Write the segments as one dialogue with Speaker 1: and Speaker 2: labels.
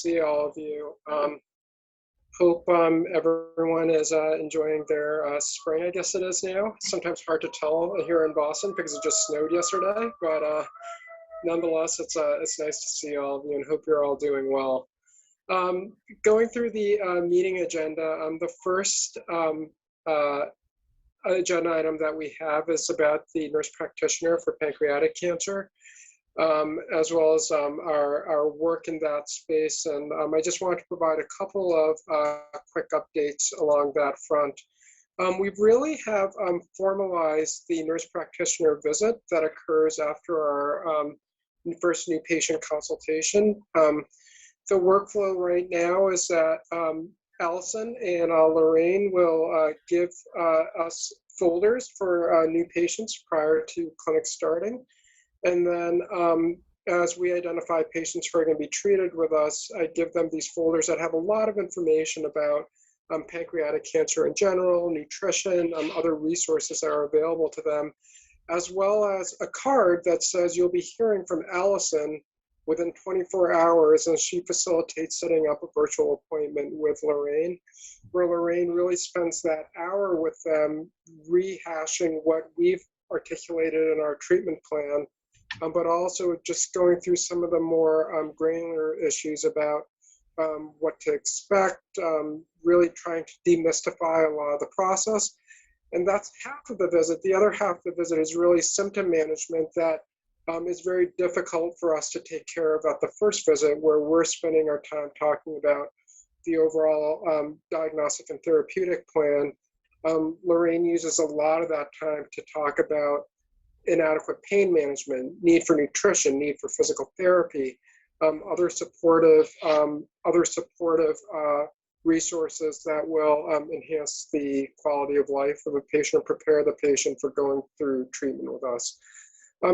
Speaker 1: see all of you. Hope everyone is enjoying their spring, I guess it is now. Sometimes hard to tell here in Boston because it just snowed yesterday, but nonetheless, it's nice to see all of you and hope you're all doing well. Going through the meeting agenda, the first agenda item that we have is about the nurse practitioner for pancreatic cancer, as well as our work in that space. And I just wanted to provide a couple of quick updates along that front. We really have formalized the nurse practitioner visit that occurs after our first new patient consultation. The workflow right now is that Allison and Lorraine will give us folders for new patients prior to clinic starting. And then as we identify patients who are going to be treated with us, I give them these folders that have a lot of information about pancreatic cancer in general, nutrition, other resources that are available to them, as well as a card that says you'll be hearing from Allison within 24 hours, and she facilitates setting up a virtual appointment with Lorraine, where Lorraine really spends that hour with them rehashing what we've articulated in our treatment plan, but also just going through some of the more granular issues about what to expect, really trying to demystify a lot of the process. And that's half of the visit. The other half of the visit is really symptom management that is very difficult for us to take care of at the first visit, where we're spending our time talking about the overall diagnostic and therapeutic plan. Lorraine uses a lot of that time to talk about inadequate pain management, need for nutrition, need for physical therapy, other supportive resources that will enhance the quality of life of a patient, prepare the patient for going through treatment with us.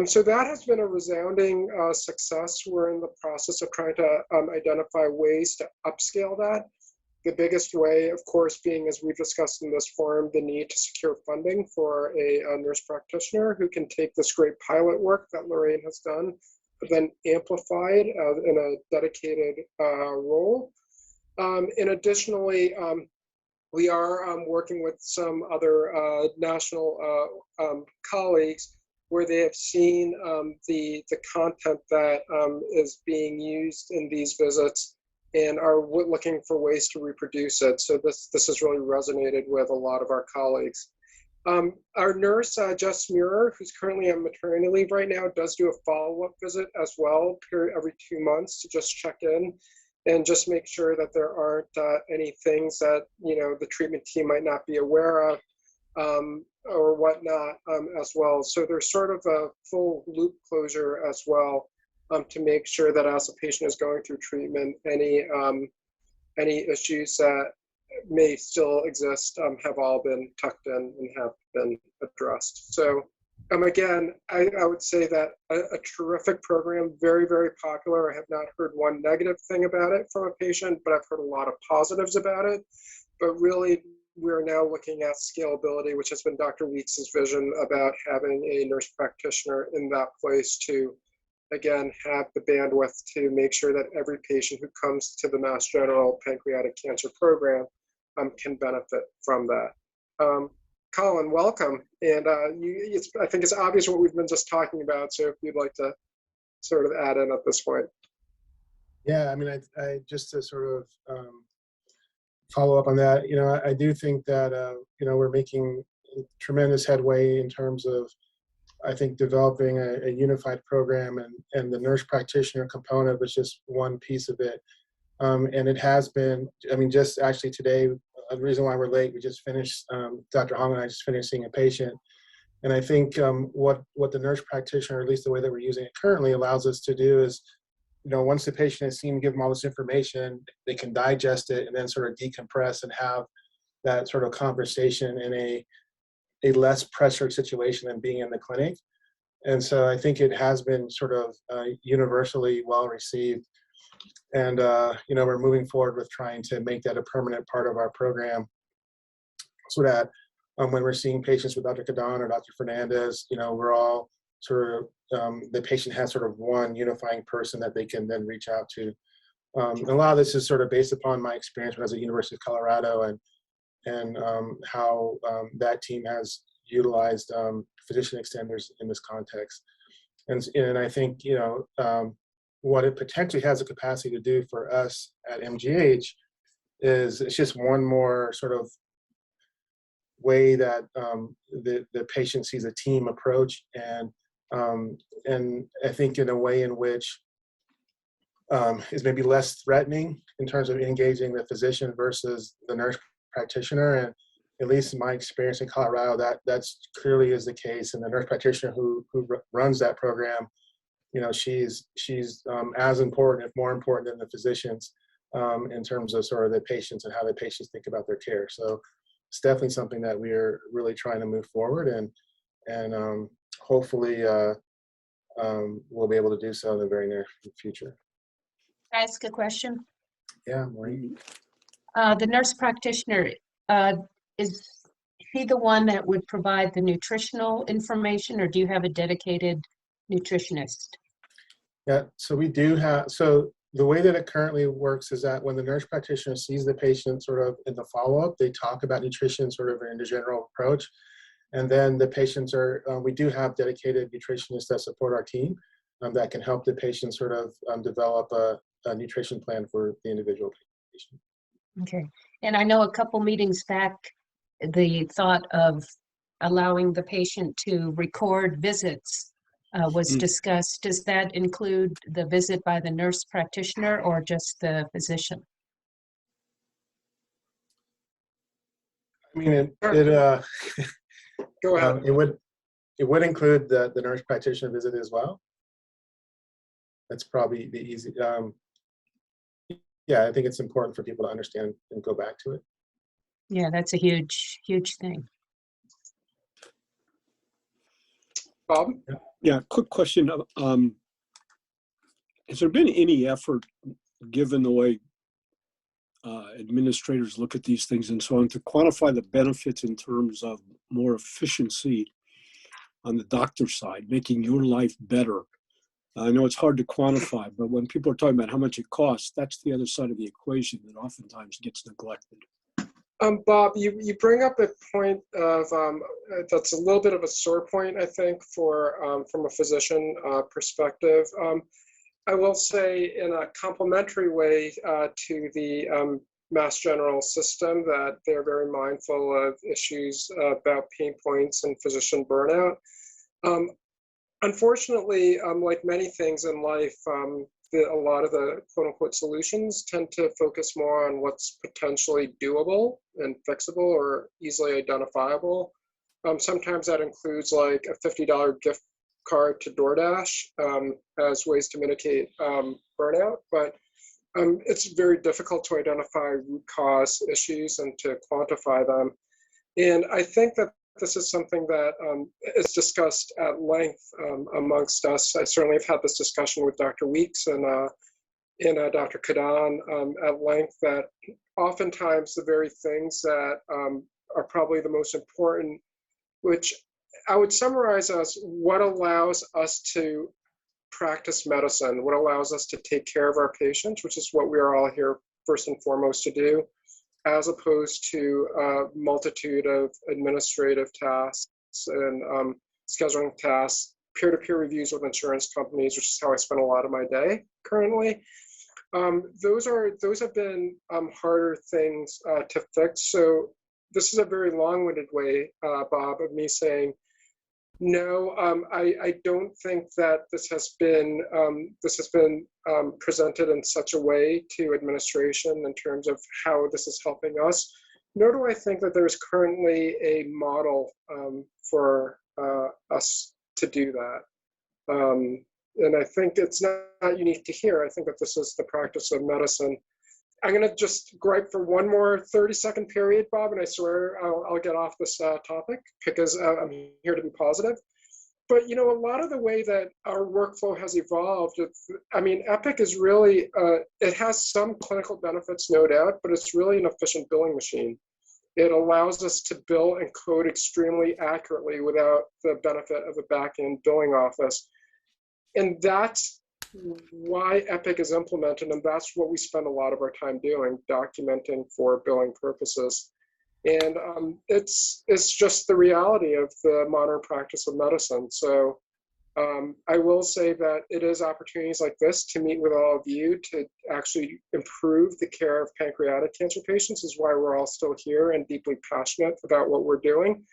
Speaker 1: So that has been a resounding success. We're in the process of trying to identify ways to upscale that. The biggest way, of course, being, as we've discussed in this forum, the need to secure funding for a nurse practitioner who can take this great pilot work that Lorraine has done, but then amplify it in a dedicated role. And additionally, we are working with some other national colleagues where they have seen the content that is being used in these visits and are looking for ways to reproduce it. So this has really resonated with a lot of our colleagues. Our nurse, Jess Muir, who's currently on maternity leave right now, does do a follow-up visit as well, every 2 months, to just check in and just make sure that there aren't any things that the treatment team might not be aware of or whatnot as well. So there's sort of a full loop closure as well to make sure that as a patient is going through treatment, any issues that may still exist have all been tucked in and have been addressed. So again, I would say that a terrific program, very, very popular. I have not heard one negative thing about it from a patient, but I've heard a lot of positives about it. But really, we're now looking at scalability, which has been Dr. Weeks' vision about having a nurse practitioner in that place to, again, have the bandwidth to make sure that every patient who comes to the Mass General Pancreatic Cancer Program can benefit from that. Colin, welcome. And I think it's obvious what we've been just talking about, so if you'd like to sort of add in at this point.
Speaker 2: Yeah, I mean, I just to sort of follow up on that, I do think that, we're making tremendous headway in terms of, I think, developing a unified program, and the nurse practitioner component was just one piece of it. And it has been, I mean, just actually today, the reason why we're late, we just finished, Dr. Hong and I just finished seeing a patient. And I think what the nurse practitioner, or at least the way that we're using it currently, allows us to do is, once the patient is seen, give them all this information, they can digest it and then sort of decompress and have that sort of conversation in a less pressured situation than being in the clinic. And so I think it has been sort of universally well received. And, we're moving forward with trying to make that a permanent part of our program so that when we're seeing patients with Dr. Kadan or Dr. Fernandez, we're all sort of, the patient has sort of one unifying person that they can then reach out to. a lot of this is sort of based upon my experience when I was at University of Colorado and how that team has utilized physician extenders in this context. And I think, what it potentially has the capacity to do for us at MGH is it's just one more sort of way that the patient sees a team approach, and I think in a way in which is maybe less threatening in terms of engaging the physician versus the nurse practitioner. And at least in my experience in Colorado, that's clearly is the case. And the nurse practitioner who runs that program, she's as important, if more important than the physicians in terms of sort of the patients and how the patients think about their care. So it's definitely something that we are really trying to move forward, and hopefully we'll be able to do so in the very near future.
Speaker 3: Can I ask a question?
Speaker 2: Yeah, Maureen.
Speaker 3: The nurse practitioner, is he the one that would provide the nutritional information, or do you have a dedicated nutritionist?
Speaker 2: Yeah, so we do have, so the way that it currently works is that when the nurse practitioner sees the patient sort of in the follow-up, they talk about nutrition sort of in a general approach. And then the patients are, we do have dedicated nutritionists that support our team that can help the patient sort of develop a nutrition plan for the individual patient.
Speaker 3: Okay. And I know a couple meetings back, the thought of allowing the patient to record visits was discussed. Does that include the visit by the nurse practitioner or just the physician?
Speaker 2: I mean,
Speaker 1: Go ahead.
Speaker 2: it would include the nurse practitioner visit as well. That's probably the easy. Yeah, I think it's important for people to understand and go back to it.
Speaker 3: Yeah, that's a huge, huge thing.
Speaker 1: Bob?
Speaker 4: Yeah, quick question. Has there been any effort, given the way administrators look at these things and so on, to quantify the benefits in terms of more efficiency on the doctor side, making your life better? I know it's hard to quantify, but when people are talking about how much it costs, that's the other side of the equation that oftentimes gets neglected.
Speaker 1: Bob, you bring up a point of that's a little bit of a sore point, I think, for from a physician perspective. I will say in a complementary way to the Mass General system that they're very mindful of issues about pain points and physician burnout. Unfortunately, like many things in life, a lot of the quote-unquote solutions tend to focus more on what's potentially doable and fixable or easily identifiable. Sometimes that includes like a $50 gift card to DoorDash as ways to mitigate burnout, but it's very difficult to identify root cause issues and to quantify them. And I think that this is something that is discussed at length amongst us. I certainly have had this discussion with Dr. Weeks and Dr. Kadan at length, that oftentimes the very things that are probably the most important, which I would summarize as what allows us to practice medicine, what allows us to take care of our patients, which is what we are all here first and foremost to do, as opposed to a multitude of administrative tasks and scheduling tasks, peer-to-peer reviews with insurance companies, which is how I spend a lot of my day currently. Those have been harder things to fix. So this is a very long-winded way, Bob, of me saying, no, I don't think that this has been presented in such a way to administration in terms of how this is helping us. Nor do I think that there's currently a model for us to do that. And I think it's not unique to here. I think that this is the practice of medicine. I'm going to just gripe for one more 30-second period, Bob, and I swear I'll get off this topic because I'm here to be positive. But, you know, a lot of the way that our workflow has evolved, I mean, Epic is really, it has some clinical benefits, no doubt, but it's really an efficient billing machine. It allows us to bill and code extremely accurately without the benefit of a back-end billing office. And that's why EPIC is implemented, and that's what we spend a lot of our time doing, documenting for billing purposes. And it's just the reality of the modern practice of medicine. So I will say that it is opportunities like this to meet with all of you to actually improve the care of pancreatic cancer patients is why we're all still here and deeply passionate about what we're doing.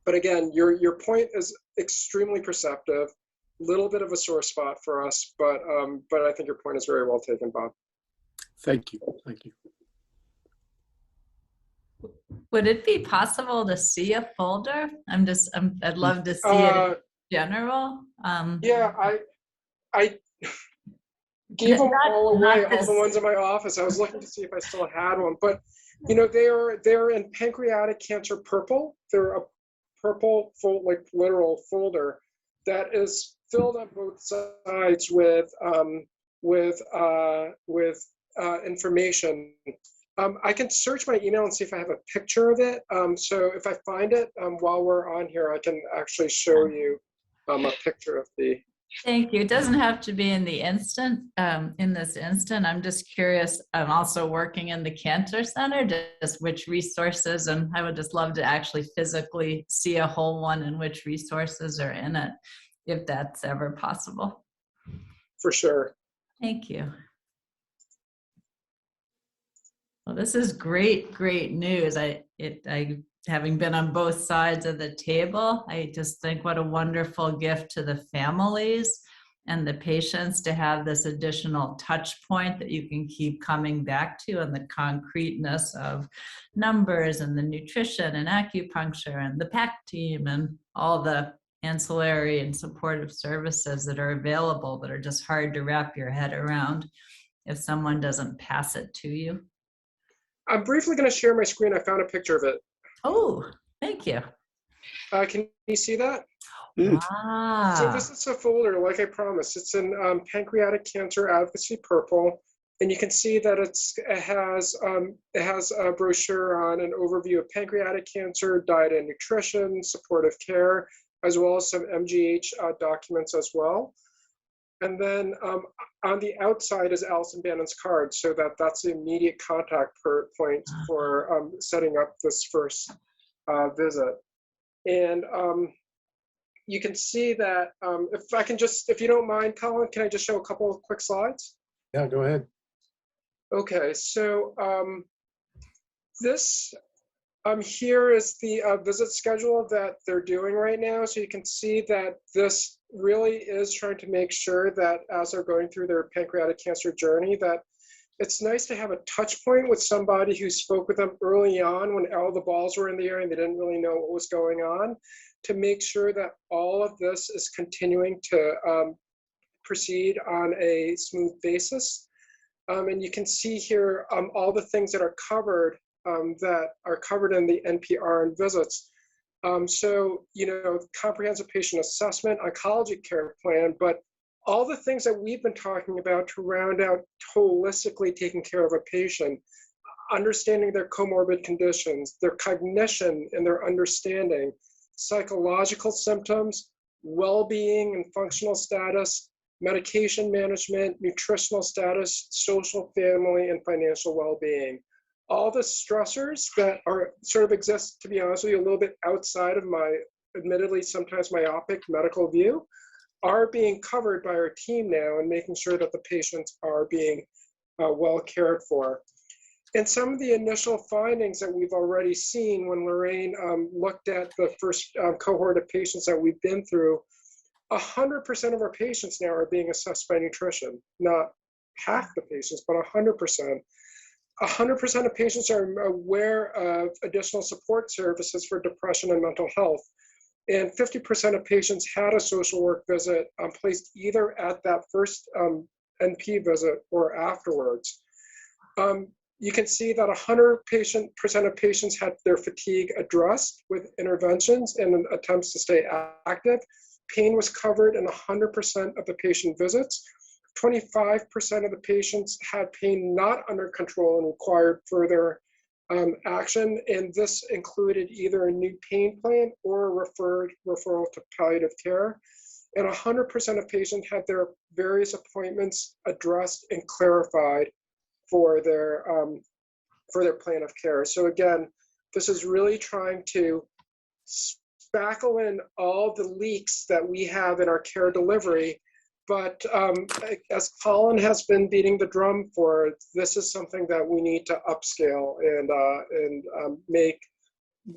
Speaker 1: But again, your point is extremely perceptive, little bit of a sore spot for us, but I think your point is very well taken, Bob.
Speaker 4: Thank you. Thank you.
Speaker 5: Would it be possible to see a folder? I'd love to see it in general.
Speaker 1: Yeah, I gave them all away, all the ones in my office. I was looking to see if I still had one, but you know, they're in pancreatic cancer purple. They're a purple like literal folder that is filled on both sides with information. I can search my email and see if I have a picture of it. So if I find it while we're on here, I can actually show you a picture of the.
Speaker 5: Thank you. It doesn't have to be in the instant, in this instant. I'm just curious. I'm also working in the Cancer Center, just which resources, and I would just love to actually physically see a whole one and which resources are in it, if that's ever possible.
Speaker 1: For sure.
Speaker 5: Thank you. Well, this is great news. I having been on both sides of the table, I just think what a wonderful gift to the families and the patients to have this additional touch point that you can keep coming back to, and the concreteness of numbers and the nutrition and acupuncture and the PAC team and all the ancillary and supportive services that are available that are just hard to wrap your head around if someone doesn't pass it to you.
Speaker 1: I'm briefly going to share my screen. I found a picture of it.
Speaker 5: Oh, thank you.
Speaker 1: Can you see that?
Speaker 5: Wow.
Speaker 1: So this is a folder, like I promised. It's in Pancreatic Cancer Advocacy Purple, and you can see that it has a brochure on an overview of pancreatic cancer, diet and nutrition, supportive care, as well as some MGH documents as well. And then on the outside is Allison Bannon's card, so that's the immediate contact point for setting up this first visit. And you can see that if you don't mind, Colin, can I just show a couple of quick slides?
Speaker 2: Yeah, go ahead.
Speaker 1: Okay, so this here is the visit schedule that they're doing right now. So you can see that this really is trying to make sure that as they're going through their pancreatic cancer journey, that it's nice to have a touch point with somebody who spoke with them early on when all the balls were in the air and they didn't really know what was going on, to make sure that all of this is continuing to proceed on a smooth basis. And you can see here all the things that are covered in the NPR and visits. So, you know, comprehensive patient assessment, oncology care plan, but all the things that we've been talking about to round out holistically taking care of a patient, understanding their comorbid conditions, their cognition and their understanding, psychological symptoms, well-being and functional status, medication management, nutritional status, social, family, and financial well-being. All the stressors that are sort of exist, to be honest with you, a little bit outside of my, admittedly, sometimes myopic medical view, are being covered by our team now and making sure that the patients are being well cared for. And some of the initial findings that we've already seen when Lorraine looked at the first cohort of patients that we've been through, 100% of our patients now are being assessed by nutrition. Not half the patients, but 100%. 100% of patients are aware of additional support services for depression and mental health. And 50% of patients had a social work visit placed either at that first NP visit or afterwards. You can see that 100% of patients had their fatigue addressed with interventions and attempts to stay active. Pain was covered in 100% of the patient visits. 25% of the patients had pain not under control and required further action, and this included either a new pain plan or a referral to palliative care. and 100% of patients had their various appointments addressed and clarified for their plan of care. So again, this is really trying to spackle in all the leaks that we have in our care delivery. But as Colin has been beating the drum for, this is something that we need to upscale and make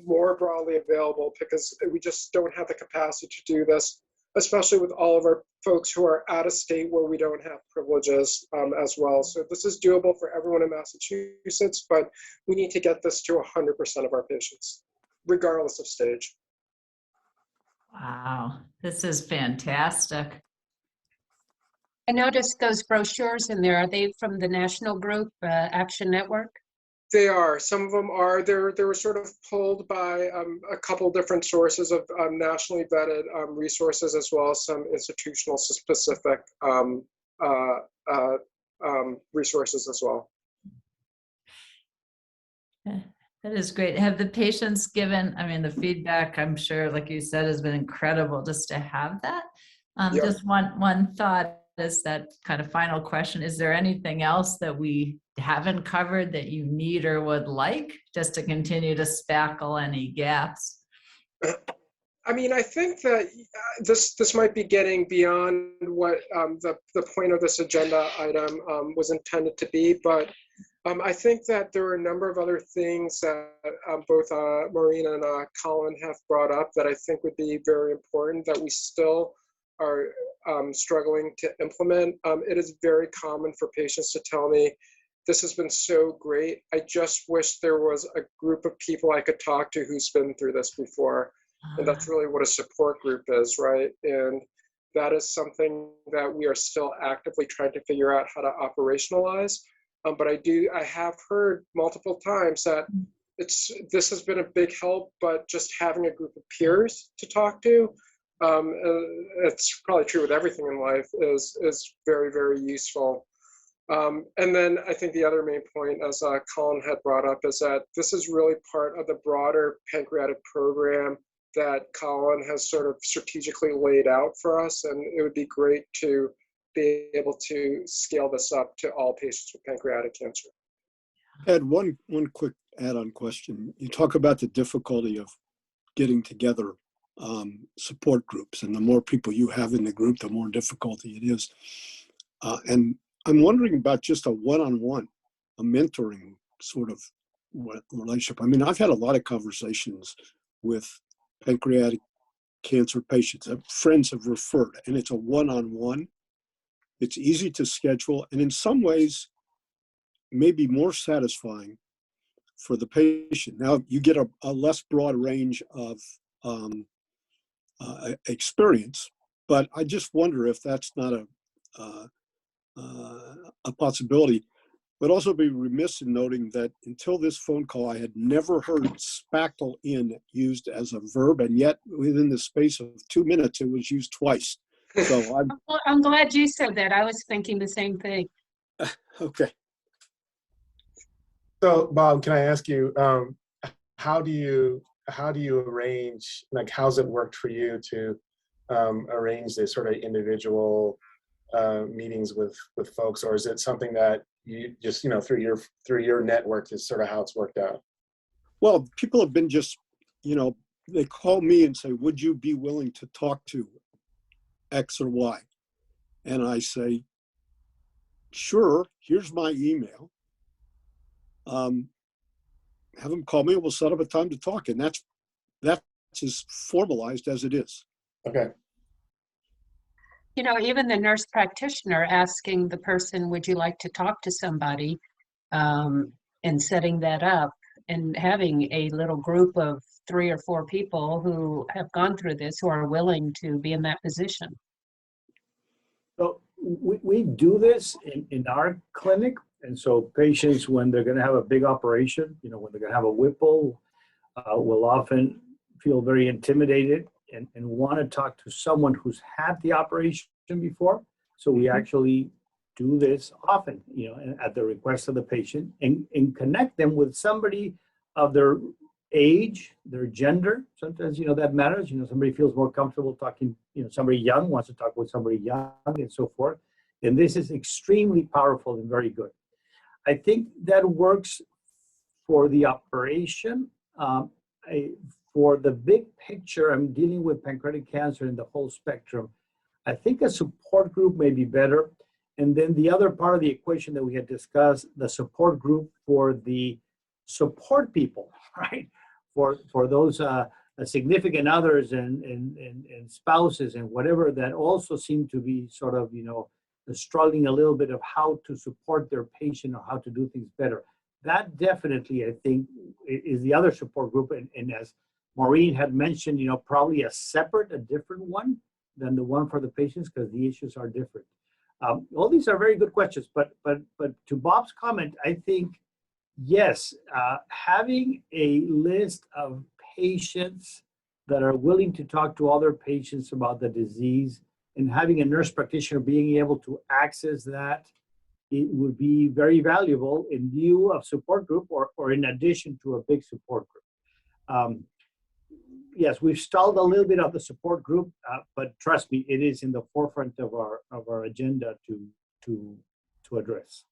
Speaker 1: more broadly available, because we just don't have the capacity to do this, especially with all of our folks who are out of state where we don't have privileges as well. So this is doable for everyone in Massachusetts, but we need to get this to 100% of our patients, regardless of stage.
Speaker 5: Wow, this is fantastic.
Speaker 3: I noticed those brochures in there. Are they from the national group, Action Network?
Speaker 1: They are. Some of them are. They were sort of pulled by a couple different sources of nationally vetted resources, as well as some institutional specific resources as well.
Speaker 5: That is great. Have the patients given, I mean, the feedback, I'm sure, like you said, has been incredible just to have that.
Speaker 1: Yep.
Speaker 5: Just one thought is that kind of final question. Is there anything else that we haven't covered that you need or would like, just to continue to spackle any gaps?
Speaker 1: I mean, I think that this might be getting beyond what the point of this agenda item was intended to be, but I think that there are a number of other things that both Maureen and Colin have brought up that I think would be very important that we still are struggling to implement. It is very common for patients to tell me, this has been so great. I just wish there was a group of people I could talk to who's been through this before. And that's really what a support group is, right? And that is something that we are still actively trying to figure out how to operationalize. But I have heard multiple times that this has been a big help, but just having a group of peers to talk to, it's probably true with everything in life, is very, very useful. And then I think the other main point, as Colin had brought up, is that this is really part of the broader pancreatic program that Colin has sort of strategically laid out for us. And it would be great to be able to scale this up to all patients with pancreatic cancer.
Speaker 4: Ed, one quick add-on question. You talk about the difficulty of getting together support groups, and the more people you have in the group, the more difficulty it is. And I'm wondering about just a one-on-one, a mentoring sort of relationship. I mean, I've had a lot of conversations with pancreatic cancer patients that friends have referred, and it's a one-on-one. It's easy to schedule, and in some ways, maybe more satisfying for the patient. Now, you get a less broad range of experience, but I just wonder if that's not a possibility. But also be remiss in noting that until this phone call, I had never heard spackle in used as a verb, and yet within the space of 2 minutes, it was used twice. So
Speaker 3: I'm glad you said that. I was thinking the same thing.
Speaker 4: Okay.
Speaker 2: So Bob, can I ask you, how do you arrange, like, how's it worked for you to arrange this sort of individual meetings with folks, or is it something that you just, through your network is sort of how it's worked out?
Speaker 4: Well, people have been just, they call me and say, would you be willing to talk to X or Y? And I say, sure, here's my email. Have them call me and we'll set up a time to talk. And that's as formalized as it is.
Speaker 2: Okay.
Speaker 3: Even the nurse practitioner asking the person, would you like to talk to somebody, and setting that up and having a little group of 3 or 4 people who have gone through this, who are willing to be in that position.
Speaker 6: So we do this in our clinic. And so patients, when they're going to have a big operation, when they're going to have a Whipple, will often feel very intimidated and want to talk to someone who's had the operation before. So we actually do this often, at the request of the patient, and connect them with somebody of their age, their gender. Sometimes, that matters. Somebody feels more comfortable talking, somebody young wants to talk with somebody young and so forth. And this is extremely powerful and very good. I think that works for the operation. For the big picture, I'm dealing with pancreatic cancer in the whole spectrum. I think a support group may be better. And then the other part of the equation that we had discussed, the support group for the support people, right? For those significant others and spouses and whatever that also seem to be sort of, struggling a little bit of how to support their patient or how to do things better. That definitely, I think, is the other support group. And as Maureen had mentioned, probably a different one than the one for the patients because the issues are different. All these are very good questions, but to Bob's comment, I think, yes, having a list of patients that are willing to talk to other patients about the disease and having a nurse practitioner being able to access that, it would be very valuable in lieu of support group or in addition to a big support group. Yes, we've stalled a little bit of the support group, but trust me, it is in the forefront of our agenda to address.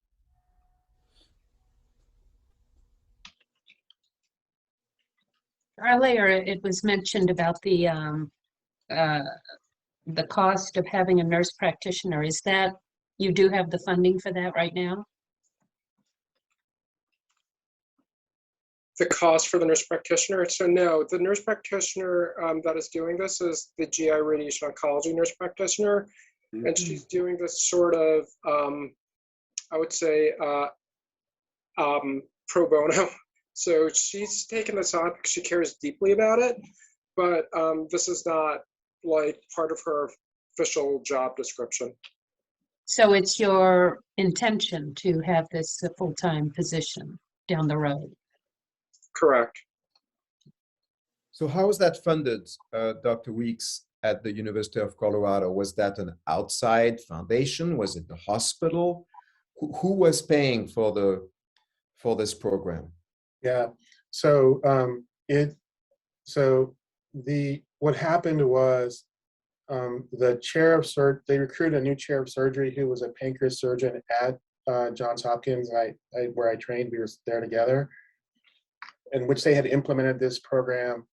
Speaker 3: Earlier, it was mentioned about the cost of having a nurse practitioner. Is that, you do have the funding for that right now?
Speaker 1: The cost for the nurse practitioner? So no, the nurse practitioner that is doing this is the GI radiation oncology nurse practitioner. Mm-hmm. And she's doing this sort of, I would say, pro bono. So she's taken this on because she cares deeply about it, but this is not like part of her official job description.
Speaker 3: So it's your intention to have this a full-time position down the road?
Speaker 1: Correct.
Speaker 7: So how was that funded, Dr. Weeks, at the University of Colorado? Was that an outside foundation? Was it the hospital? Who was paying for this program?
Speaker 2: Yeah. So what happened was the chair of they recruited a new chair of surgery who was a pancreas surgeon at Johns Hopkins. Where I trained, we were there together, in which they had implemented this program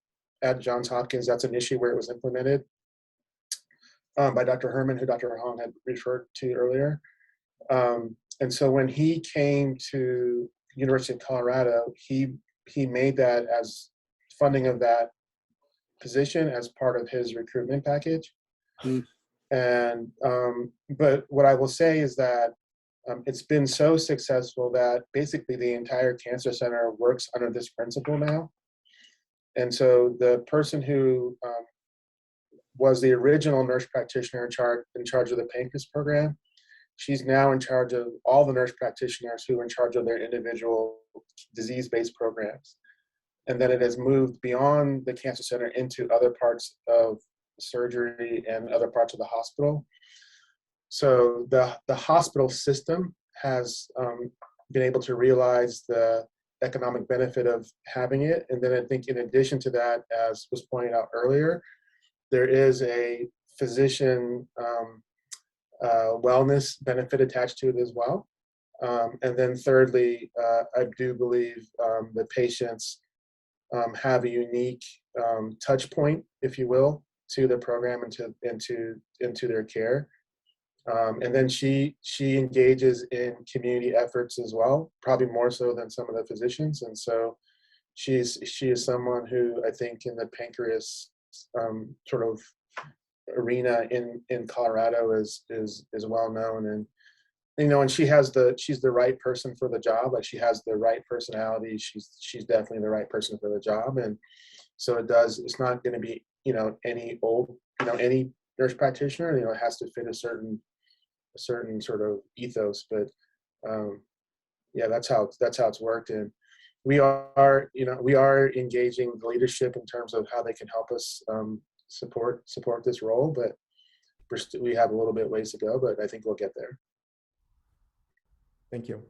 Speaker 2: at Johns Hopkins. That's an issue where it was implemented by Dr. Herman, who Dr. Hong had referred to earlier. And so when he came to University of Colorado, he made that as funding of that position as part of his recruitment package. Mm. And but what I will say is that it's been so successful that basically the entire cancer center works under this principle now. And so the person who was the original nurse practitioner in charge of the pancreas program, she's now in charge of all the nurse practitioners who are in charge of their individual disease-based programs. And then it has moved beyond the cancer center into other parts of surgery and other parts of the hospital. So the hospital system has been able to realize the economic benefit of having it. And then I think in addition to that, as was pointed out earlier, there is a physician wellness benefit attached to it as well. And then thirdly, I do believe the patients have a unique touch point, if you will, to the program and into their care. And then she engages in community efforts as well, probably more so than some of the physicians. And so she is someone who I think in the pancreas sort of arena in Colorado is well known, and and she's the right person for the job. Like, she has the right personality. She's definitely the right person for the job. And so it's not going to be any nurse practitioner. It has to fit a certain sort of ethos. But yeah, that's how it's worked. And we are engaging the leadership in terms of how they can help us support this role. But we have a little bit ways to go, but I think we'll get there.
Speaker 7: Thank you.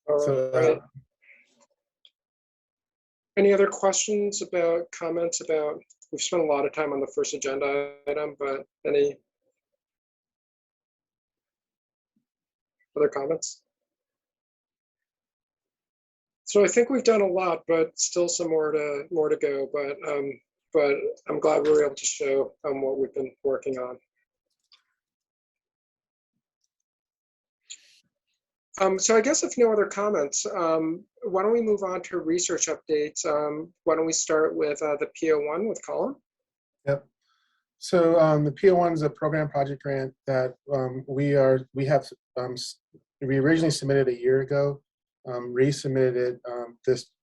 Speaker 1: All
Speaker 2: So
Speaker 1: right. Any other questions about, comments about, we've spent a lot of time on the first agenda item, but any other comments? So I think we've done a lot, but still some more to go. But I'm glad we were able to show what we've been working on. So I guess if no other comments, why don't we move on to research updates? Why don't we start with the PO1 with Colin?
Speaker 2: Yep. So the PO1 is a program project grant that we originally submitted a year ago, resubmitted it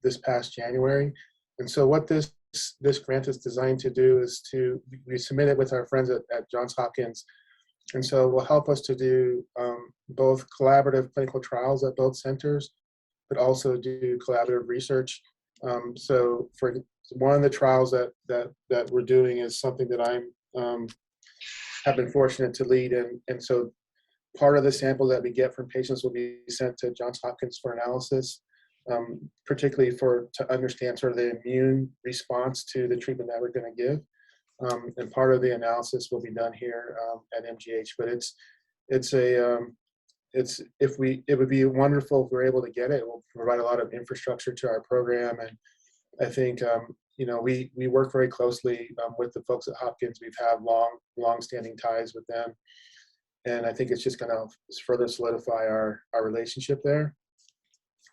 Speaker 2: this past January. And so what this grant is designed to do is we submit it with our friends at Johns Hopkins. And so it will help us to do both collaborative clinical trials at both centers, but also do collaborative research. So for one of the trials that we're doing is something that have been fortunate to lead in. And so part of the sample that we get from patients will be sent to Johns Hopkins for analysis, particularly to understand sort of the immune response to the treatment that we're going to give. And part of the analysis will be done here at MGH, but it would be wonderful if we're able to get it. It will provide a lot of infrastructure to our program, and I think we work very closely with the folks at Hopkins. We've had long-standing ties with them, and I think it's just going to further solidify our relationship there.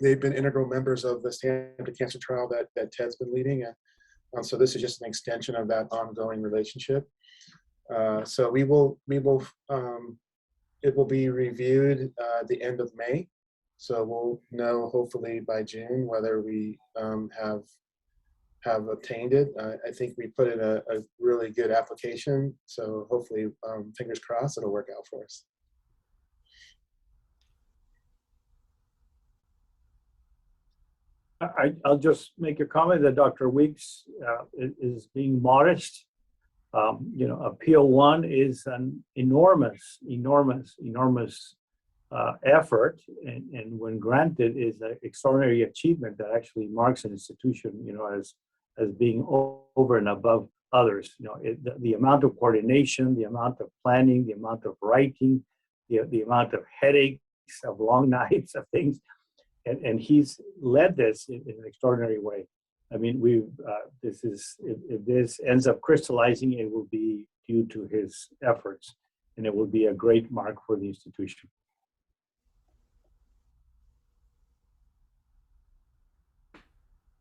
Speaker 2: They've been integral members of the Stanford Cancer Trial that Ted's been leading, and so this is just an extension of that ongoing relationship. So it will be reviewed at the end of May. So we'll know hopefully by June whether we have obtained it. I think we put in a really good application. So hopefully, fingers crossed, it'll work out for us.
Speaker 6: I'll just make a comment that Dr. Weeks is being modest. A PO1 is an enormous effort, and when granted, is an extraordinary achievement that actually marks an institution, as being over and above others. The amount of coordination, the amount of planning, the amount of writing, the amount of headaches, of long nights, of things. And he's led this in an extraordinary way. I mean, if this ends up crystallizing, it will be due to his efforts, and it will be a great mark for the institution.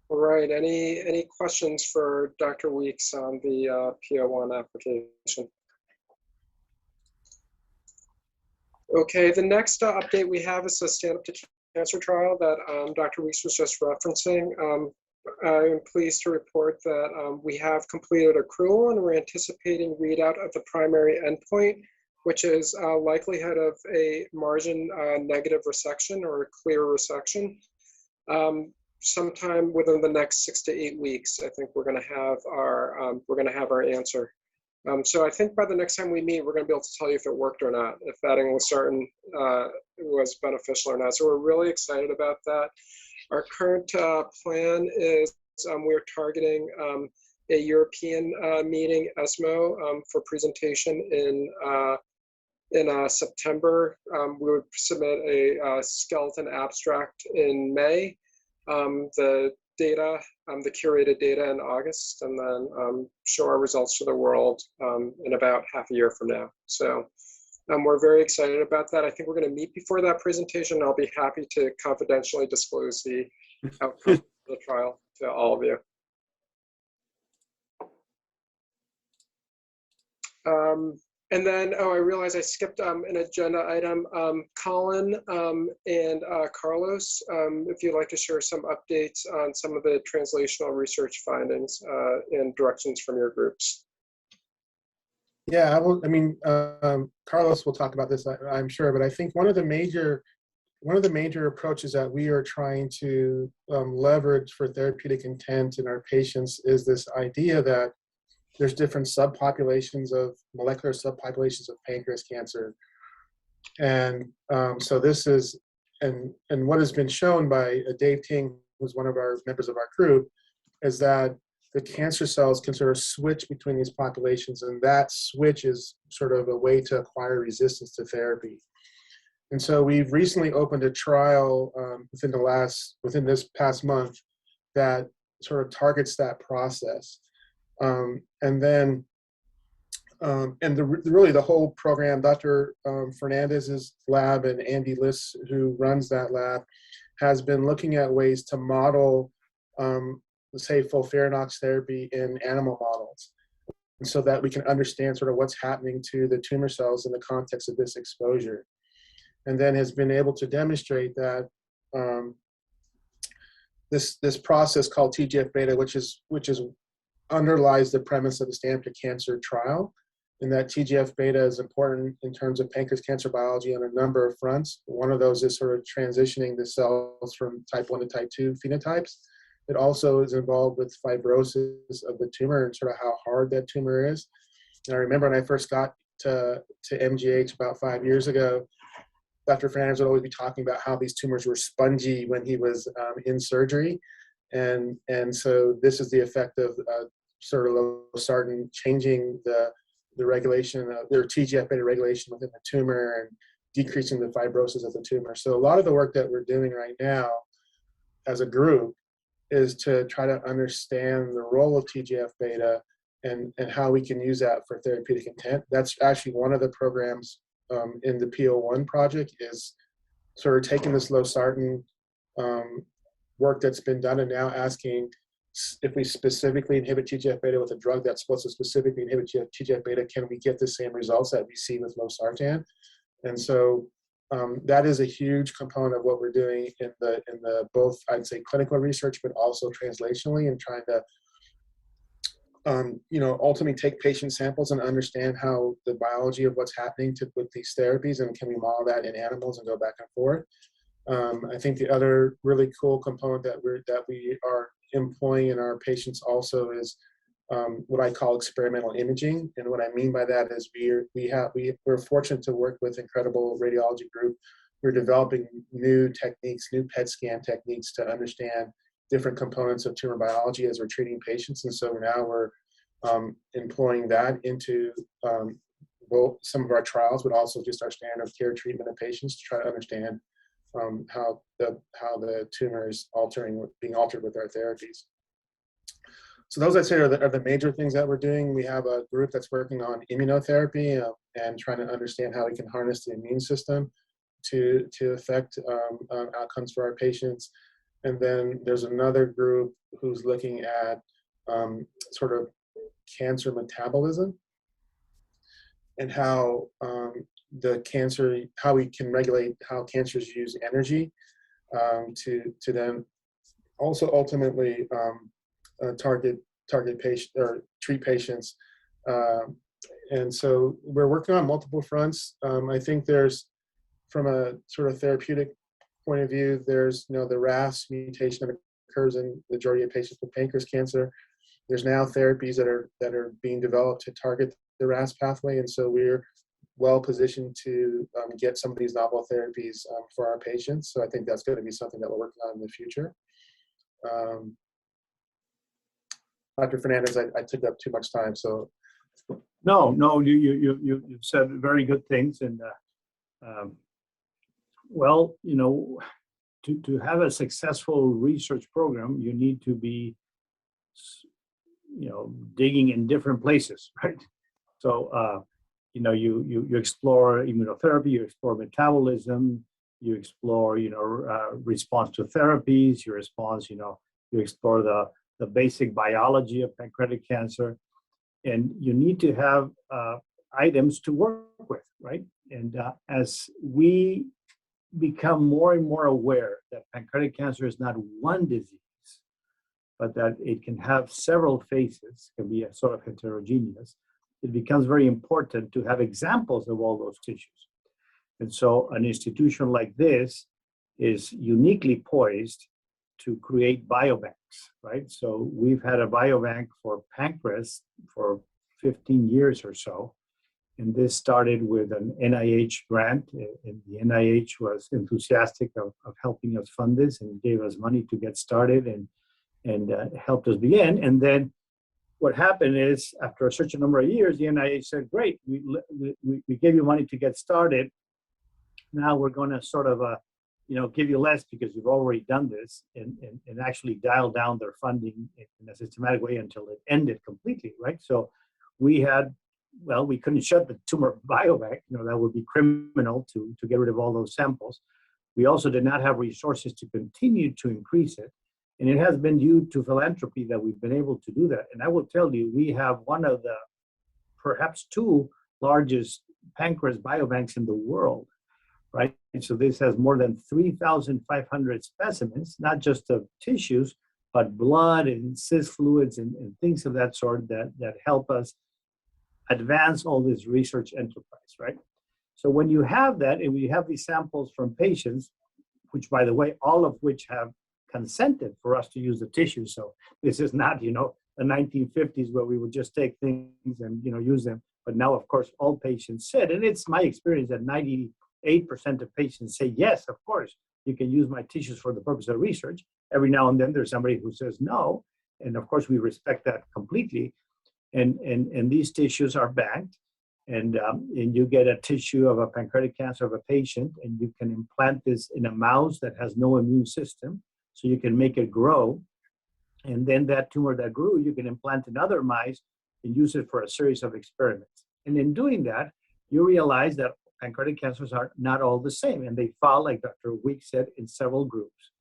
Speaker 1: All right, any questions for Dr. Weeks on the PO1 application? Okay, the next update we have is a Stand Up to Cancer trial that Dr. Weeks was just referencing. I'm pleased to report that we have completed accrual, and we're anticipating readout of the primary endpoint, which is likelihood of a margin negative resection or a clear resection. Sometime within the next 6 to 8 weeks, I think we're going to have our answer. So I think by the next time we meet, we're going to be able to tell you if it worked or not, if adding losartan was beneficial or not. So we're really excited about that. Our current plan is we're targeting a European meeting, ESMO, for presentation in September. We would submit a skeleton abstract in May. The data, the curated data in August, and then show our results to the world in about half a year from now. So we're very excited about that. I think we're going to meet before that presentation. I'll be happy to confidentially disclose the outcome of the trial to all of you. And then, I realized I skipped an agenda item. Colin and Carlos, if you'd like to share some updates on some of the translational research findings and directions from your groups.
Speaker 2: Yeah, I will. I mean, Carlos will talk about this, I'm sure, but I think one of the major approaches that we are trying to leverage for therapeutic intent in our patients is this idea that there's different molecular subpopulations of pancreas cancer. And so this is and what has been shown by Dave Ting, who's one of our members of our crew, is that the cancer cells can sort of switch between these populations, and that switch is sort of a way to acquire resistance to therapy. And so we've recently opened a trial within this past month that sort of targets that process. Really the whole program, Dr. Fernandez's lab and Andy Liss, who runs that lab, has been looking at ways to model, say, FOLFIRINOX therapy in animal models, and so that we can understand sort of what's happening to the tumor cells in the context of this exposure. And then has been able to demonstrate that this process called TGF-beta, which underlies the premise of the Stanford Cancer trial, and that TGF-beta is important in terms of pancreas cancer biology on a number of fronts. One of those is sort of transitioning the cells from type 1 to type 2 phenotypes. It also is involved with fibrosis of the tumor and sort of how hard that tumor is. And I remember when I first got to MGH about 5 years ago, Dr. Fernandez would always be talking about how these tumors were spongy when he was in surgery. And so this is the effect of sort of losartan changing the regulation of their TGF-beta regulation within the tumor and decreasing the fibrosis of the tumor. So a lot of the work that we're doing right now as a group is to try to understand the role of TGF-beta and how we can use that for therapeutic intent. That's actually one of the programs in the PO1 project, is sort of taking this losartan work that's been done and now asking if we specifically inhibit TGF-beta with a drug that's supposed to specifically inhibit TGF-beta, can we get the same results that we see with losartan? And so that is a huge component of what we're doing in the both, I'd say, clinical research, but also translationally, and trying to ultimately take patient samples and understand how the biology of what's happening with these therapies, and can we model that in animals and go back and forth. I think the other really cool component that we are employing in our patients also is what I call experimental imaging. And what I mean by that is we're fortunate to work with incredible radiology group. We're developing new techniques, new PET scan techniques to understand different components of tumor biology as we're treating patients. And so now we're employing that into both some of our trials, but also just our standard of care treatment of patients to try to understand how the tumor is being altered with our therapies. So those, I'd say, are the major things that we're doing. We have a group that's working on immunotherapy and trying to understand how we can harness the immune system to affect outcomes for our patients. And then there's another group who's looking at sort of cancer metabolism and how how we can regulate how cancers use energy to then also ultimately target patient or treat patients. And so we're working on multiple fronts. I think there's, from a sort of therapeutic point of view, there's the RAS mutation that occurs in the majority of patients with pancreas cancer. There's now therapies that are being developed to target the RAS pathway, and so we're well positioned to get some of these novel therapies for our patients. So I think that's going to be something that we're working on in the future. Dr. Fernandez, I took up too much time, so.
Speaker 6: No, you said very good things, and well, to have a successful research program, you need to be, digging in different places, right? So, you explore immunotherapy, you explore metabolism, you explore, response to therapies, you explore the basic biology of pancreatic cancer, and you need to have items to work with, right? And as we become more and more aware that pancreatic cancer is not one disease, but that it can have several phases, can be a sort of heterogeneous, it becomes very important to have examples of all those tissues. And so an institution like this is uniquely poised to create biobanks, right? So we've had a biobank for pancreas for 15 years or so, And this started with an NIH grant, and the NIH was enthusiastic of helping us fund this and gave us money to get started and helped us begin. And then what happened is, after a certain number of years, the NIH said, great, we gave you money to get started. Now we're going to sort of, give you less because you've already done this, and actually dial down their funding in a systematic way until it ended completely, right? So we couldn't shut the tumor biobank. That would be criminal to get rid of all those samples. We also did not have resources to continue to increase it. And it has been due to philanthropy that we've been able to do that. And I will tell you, we have one of the perhaps two largest pancreas biobanks in the world, right? And so this has more than 3,500 specimens, not just of tissues, but blood and cyst fluids and things of that sort that help us advance all this research enterprise, right? So when you have that, and we have these samples from patients, which, by the way, all of which have consented for us to use the tissue. So this is not, the 1950s where we would just take things and, use them. But now, of course, all patients said, and it's my experience that 98% of patients say, yes, of course, you can use my tissues for the purpose of research. Every now and then there's somebody who says no. And of course, we respect that completely. And these tissues are banked, and you get a tissue of a pancreatic cancer of a patient, and you can implant this in a mouse that has no immune system, so you can make it grow. And then that tumor that grew, you can implant in other mice and use it for a series of experiments. And in doing that, you realize that pancreatic cancers are not all the same, and they fall, like Dr. Weeks said, in several groups.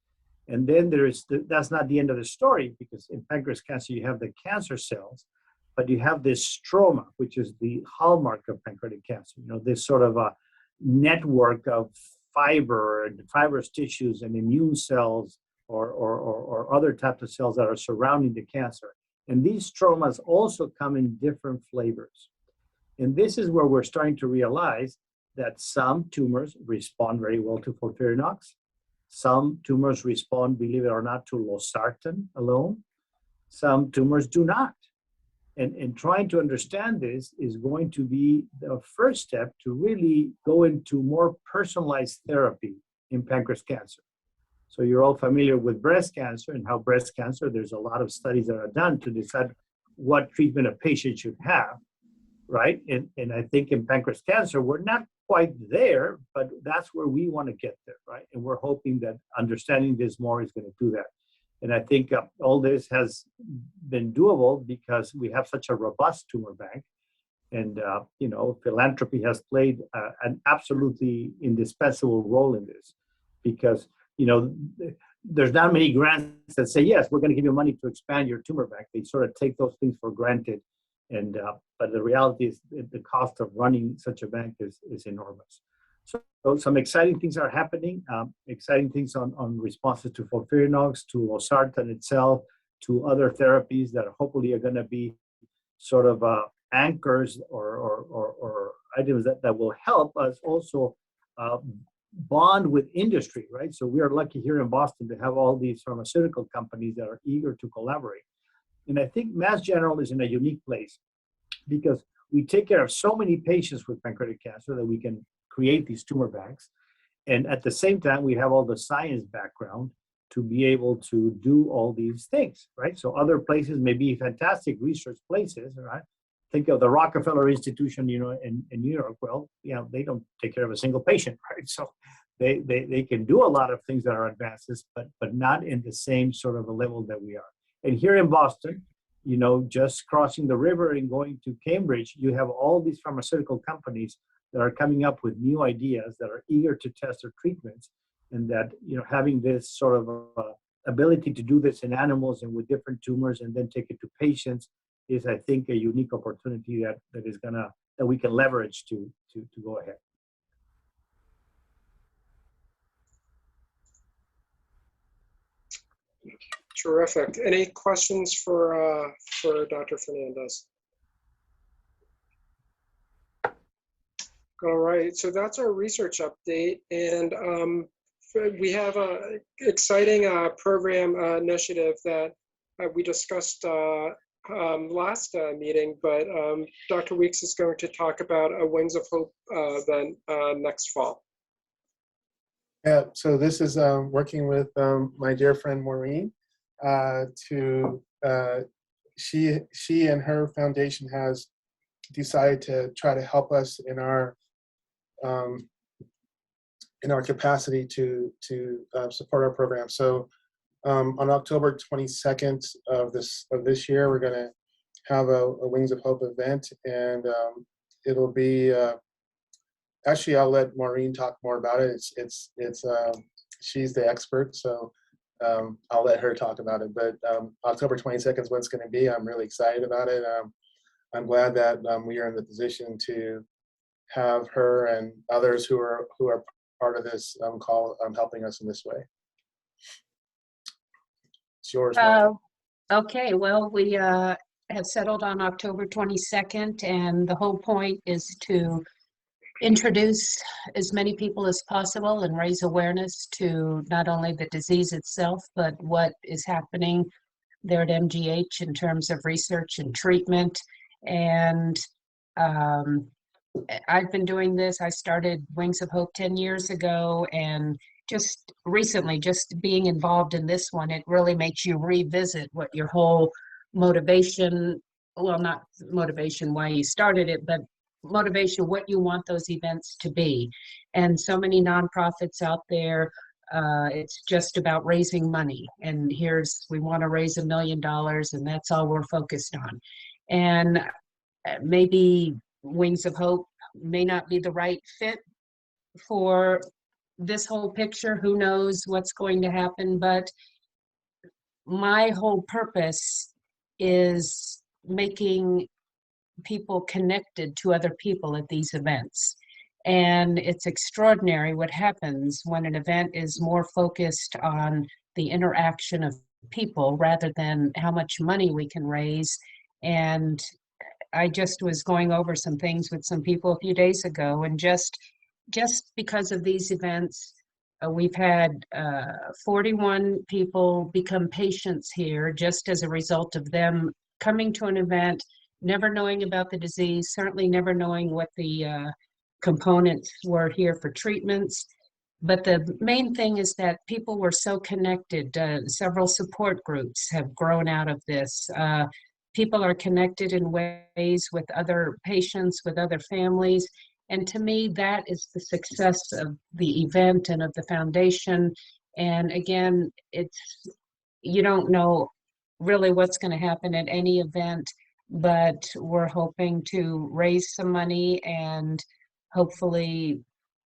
Speaker 6: And then that's not the end of the story, because in pancreas cancer, you have the cancer cells, but you have this stroma, which is the hallmark of pancreatic cancer. This sort of a network of fiber and fibrous tissues and immune cells or other types of cells that are surrounding the cancer. And these stromas also come in different flavors. And this is where we're starting to realize that some tumors respond very well to FOLFIRINOX. Some tumors respond, believe it or not, to losartan alone. Some tumors do not. And trying to understand this is going to be the first step to really go into more personalized therapy in pancreas cancer. So you're all familiar with breast cancer and how breast cancer, there's a lot of studies that are done to decide what treatment a patient should have, right? And I think in pancreas cancer, we're not quite there, but that's where we want to get there, right? And we're hoping that understanding this more is going to do that. And I think all this has been doable because we have such a robust tumor bank. And, philanthropy has played an absolutely indispensable role in this because, there's not many grants that say, yes, we're going to give you money to expand your tumor bank. They sort of take those things for granted. And but the reality is the cost of running such a bank is enormous. So some exciting things are happening, exciting things on responses to FOLFIRINOX, to losartan itself, to other therapies that hopefully are going to be sort of anchors or items that will help us also bond with industry, right? So we are lucky here in Boston to have all these pharmaceutical companies that are eager to collaborate. And I think Mass General is in a unique place because we take care of so many patients with pancreatic cancer that we can create these tumor banks. And at the same time, we have all the science background to be able to do all these things, right? So other places may be fantastic research places, right? Think of the Rockefeller Institution, in New York. Well, they don't take care of a single patient, right? So they can do a lot of things that are advances, but not in the same sort of a level that we are. And here in Boston, just crossing the river and going to Cambridge, you have all these pharmaceutical companies that are coming up with new ideas that are eager to test their treatments, and that having this sort of ability to do this in animals and with different tumors and then take it to patients is, I think, a unique opportunity that we can leverage to go ahead.
Speaker 1: Terrific. Any questions for Dr. Fernandez? All right, so that's our research update, and we have a exciting program initiative that we discussed last meeting, but Dr. Weeks is going to talk about a Wings of Hope event next fall.
Speaker 2: Yeah, so this is working with my dear friend Maureen she and her foundation has decided to try to help us in our capacity to support our program. So on October 22nd of this year, we're going to have a Wings of Hope event, and it'll be actually, I'll let Maureen talk more about it. She's the expert, so I'll let her talk about it. But October 22nd is when it's going to be. I'm really excited about it. I'm glad that we are in the position to have her and others who are part of this call helping us in this way. It's yours, Maureen.
Speaker 3: Okay, well, we have settled on October 22nd, and the whole point is to introduce as many people as possible and raise awareness to not only the disease itself, but what is happening there at MGH in terms of research and treatment. And I've been doing this. I started Wings of Hope 10 years ago, and just recently, just being involved in this one, it really makes you revisit what your whole motivation, well, not motivation why you started it, but motivation, what you want those events to be. And so many nonprofits out there, it's just about raising money. And we want to raise $1 million, and that's all we're focused on. And maybe Wings of Hope may not be the right fit for this whole picture. Who knows what's going to happen? But my whole purpose is making people connected to other people at these events. And it's extraordinary what happens when an event is more focused on the interaction of people rather than how much money we can raise. And I just was going over some things with some people a few days ago, and just because of these events, we've had 41 people become patients here just as a result of them coming to an event, never knowing about the disease, certainly never knowing what the components were here for treatments. But the main thing is that people were so connected. Several support groups have grown out of this. People are connected in ways with other patients, with other families. And to me, that is the success of the event and of the foundation. And again, you don't know really what's going to happen at any event, but we're hoping to raise some money and hopefully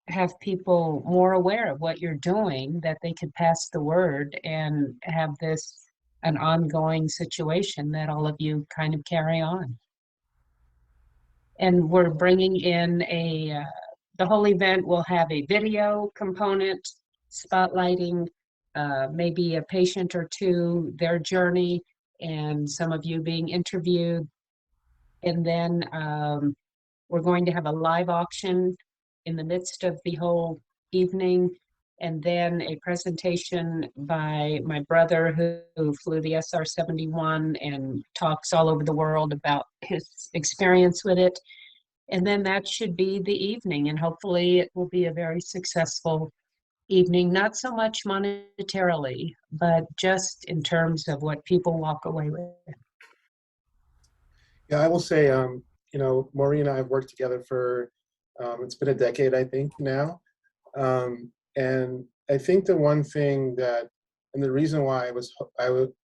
Speaker 3: have people more aware of what you're doing, that they could pass the word and have this an ongoing situation that all of you kind of carry on. And we're bringing in the whole event will have a video component, spotlighting maybe a patient or two, their journey, and some of you being interviewed. And then we're going to have a live auction in the midst of the whole evening, and then a presentation by my brother who flew the SR-71 and talks all over the world about his experience with it. And then that should be the evening, and hopefully it will be a very successful evening, not so much monetarily, but just in terms of what people walk away with.
Speaker 2: Yeah, I will say, Maureen and I have worked together for, it's been a decade, I think, now. And I think the one thing that, and the reason why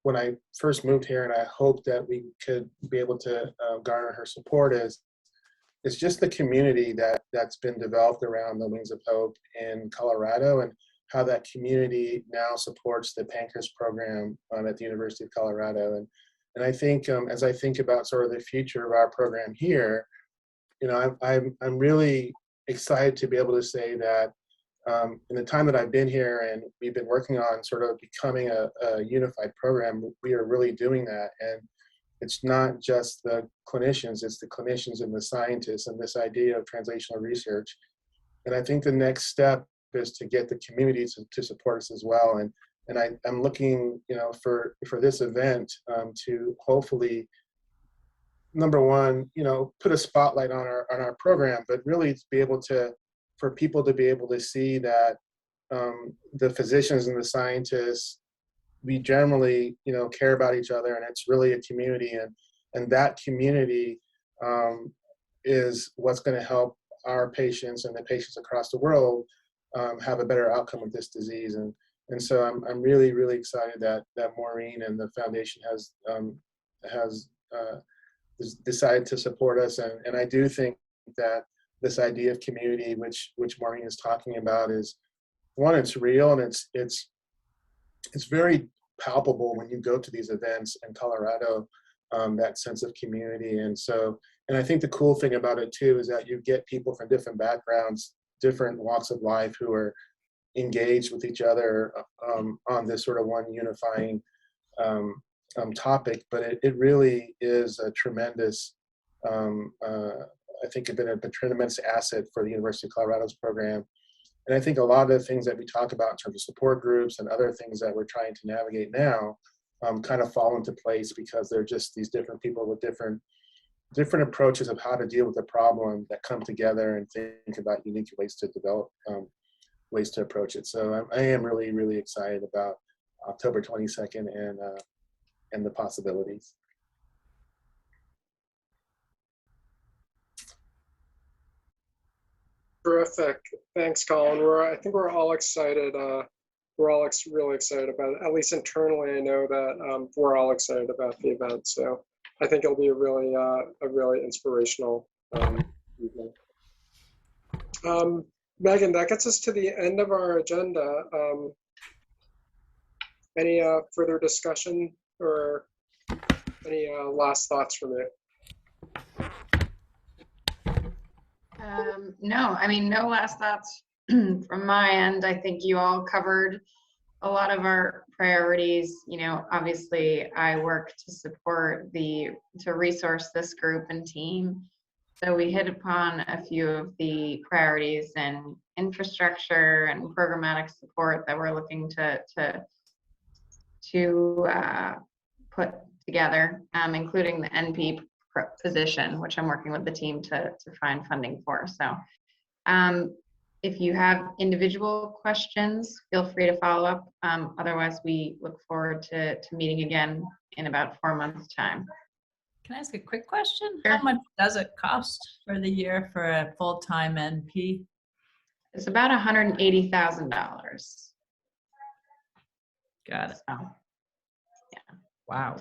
Speaker 2: when I first moved here and I hoped that we could be able to garner her support is, it's just the community that's been developed around the Wings of Hope in Colorado, and how that community now supports the Pancreas program at the University of Colorado. And I think as I think about sort of the future of our program here, I'm really excited to be able to say that in the time that I've been here and we've been working on sort of becoming a unified program, we are really doing that. And it's not just the clinicians, it's the clinicians and the scientists and this idea of translational research. And I think the next step is to get the community to support us as well. And I'm looking, for this event to hopefully number one, put a spotlight on our program, but really to be able to, for people to be able to see that the physicians and the scientists, we generally, care about each other, and it's really a community, and that community is what's going to help our patients and the patients across the world have a better outcome with this disease. And so I'm really, really excited that Maureen and the foundation has decided to support us. And I do think that this idea of community, which Maureen is talking about, is one, it's real, and it's very palpable when you go to these events in Colorado, that sense of community. And I think the cool thing about it too is that you get people from different backgrounds, different walks of life, who are engaged with each other on this sort of one unifying topic. But it really is a tremendous, I think, it's been a tremendous asset for the University of Colorado's program. And I think a lot of the things that we talk about in terms of support groups and other things that we're trying to navigate now kind of fall into place, because they're just these different people with different approaches of how to deal with the problem that come together and think about unique ways to develop ways to approach it. So I am really, really excited about October 22nd and the possibilities.
Speaker 1: Terrific. Thanks, Colin. I think we're all excited. We're all really excited about it. At least internally, I know that we're all excited about the event. So I think it'll be a really inspirational evening. Megan, that gets us to the end of our agenda. Any further discussion or any last thoughts from you?
Speaker 8: No, I mean, no last thoughts from my end. I think you all covered a lot of our priorities. Obviously I work to support to resource this group and team. So we hit upon a few of the priorities and infrastructure and programmatic support that we're looking to put together, including the NP position, which I'm working with the team to find funding for. So if you have individual questions, feel free to follow up. Otherwise, we look forward to meeting again in about 4 months' time.
Speaker 5: Can I ask a quick question?
Speaker 8: Sure.
Speaker 5: How much does it cost for the year for a full-time NP?
Speaker 8: It's about $180,000.
Speaker 5: Got it.
Speaker 8: So,
Speaker 5: Wow.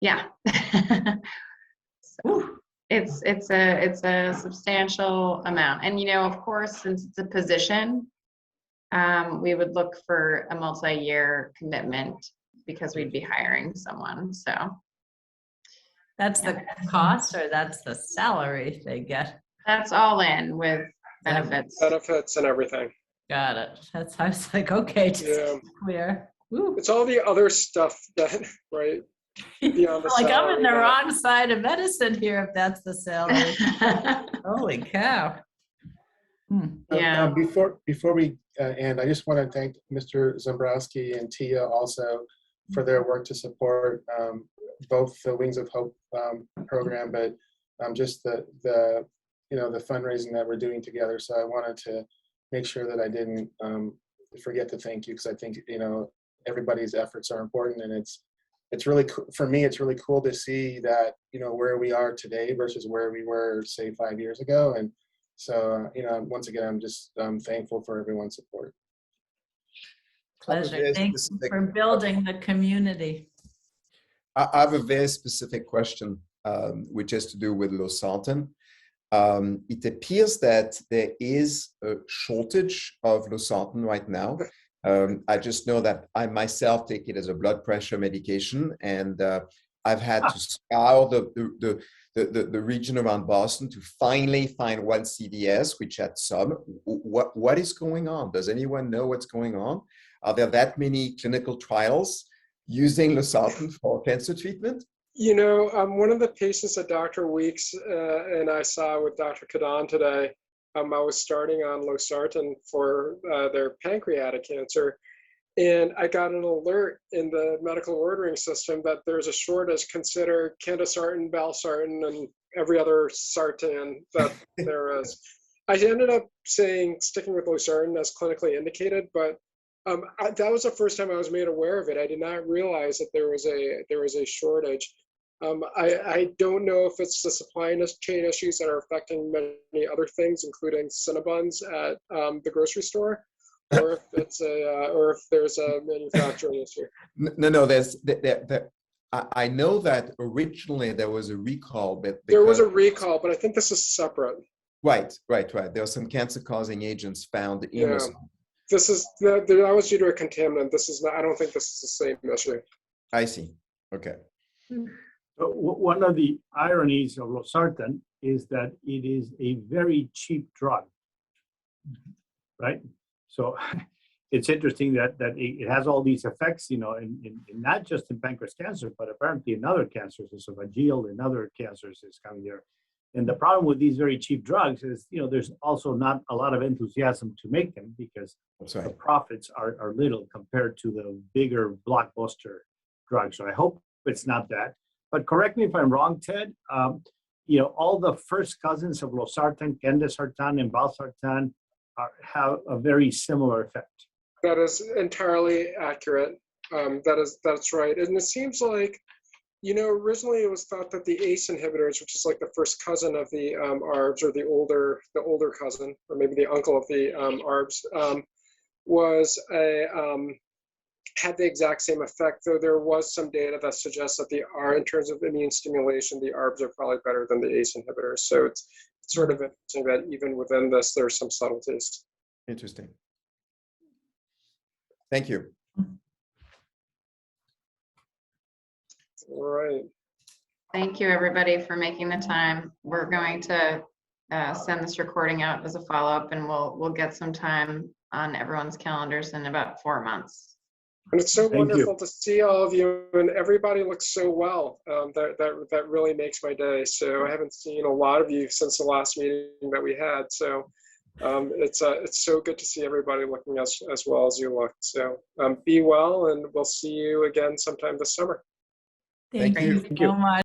Speaker 8: yeah. So it's a substantial amount. And, of course, since it's a position, we would look for a multi-year commitment because we'd be hiring someone. So
Speaker 5: That's the cost, or that's the salary they get?
Speaker 8: that's all in with benefits.
Speaker 1: Benefits and everything.
Speaker 5: Got it. I was like, okay, just
Speaker 1: Yeah.
Speaker 5: clear. Woo.
Speaker 1: It's all the other stuff that, right? Beyond the
Speaker 5: Like, I'm in the
Speaker 1: salary,
Speaker 5: wrong side of medicine here if that's the salary. Holy cow.
Speaker 8: Yeah.
Speaker 2: Before we end, I just want to thank Mr. Zambrowski and Tia also for their work to support both the Wings of Hope program, but just the fundraising that we're doing together. So I wanted to make sure that I didn't forget to thank you, because I think everybody's efforts are important, and it's really, for me, it's really cool to see that where we are today versus where we were, say, 5 years ago. And so once again, I'm just thankful for everyone's support.
Speaker 5: Pleasure. Thanks for building the community.
Speaker 7: I have a very specific question, which has to do with losartan. It appears that there is a shortage of losartan right now. I just know that I myself take it as a blood pressure medication, and I've had to scour the region around Boston to finally find one CVS which had some. What is going on? Does anyone know what's going on? Are there that many clinical trials using losartan for cancer treatment?
Speaker 1: One of the patients that Dr. Weeks and I saw with Dr. Kadan today, I was starting on losartan for their pancreatic cancer. And I got an alert in the medical ordering system that there's a shortage. Consider candesartan, valsartan, and every other sartan that there is. I ended up sticking with losartan as clinically indicated, but that was the first time I was made aware of it. I did not realize that there was a shortage. I don't know if it's the supply chain issues that are affecting many other things, including Cinnabons at the grocery store, or if it's or if there's a manufacturing issue.
Speaker 7: No. I know that originally there was a recall, but
Speaker 1: There was a recall, but I think this is separate.
Speaker 7: Right. There are some cancer-causing agents found in
Speaker 1: Yeah.
Speaker 7: the.
Speaker 1: This is that was due to a contaminant. This is not. I don't think this is the same issue.
Speaker 7: I see. Okay.
Speaker 6: One of the ironies of losartan is that it is a very cheap drug, right? So it's interesting that it has all these effects, in not just in pancreas cancer, but apparently in other cancers, esophageal and other cancers is coming here. And the problem with these very cheap drugs is, there's also not a lot of enthusiasm to make them because the profits are little compared to the bigger blockbuster drugs. So I hope it's not that. But correct me if I'm wrong, Ted. All the first cousins of losartan, candesartan, and valsartan have a very similar effect.
Speaker 1: That is entirely accurate. That's right. And it seems like, originally it was thought that the ACE inhibitors, which is like the first cousin of the ARBs, or the older cousin, or maybe the uncle of the ARBs, had the exact same effect, though there was some data that suggests that in terms of immune stimulation, the ARBs are probably better than the ACE inhibitors. So it's sort of interesting that even within this, there's some subtleties.
Speaker 7: Interesting. Thank you.
Speaker 1: All right.
Speaker 8: Thank you, everybody, for making the time. We're going to send this recording out as a follow-up, and we'll get some time on everyone's calendars in about 4 months.
Speaker 1: And it's so wonderful to see all of you, and everybody looks so well. That really makes my day. So I haven't seen a lot of you since the last meeting that we had. So it's so good to see everybody looking as well as you look. So be well, and we'll see you again sometime this summer.
Speaker 5: Thank you so much.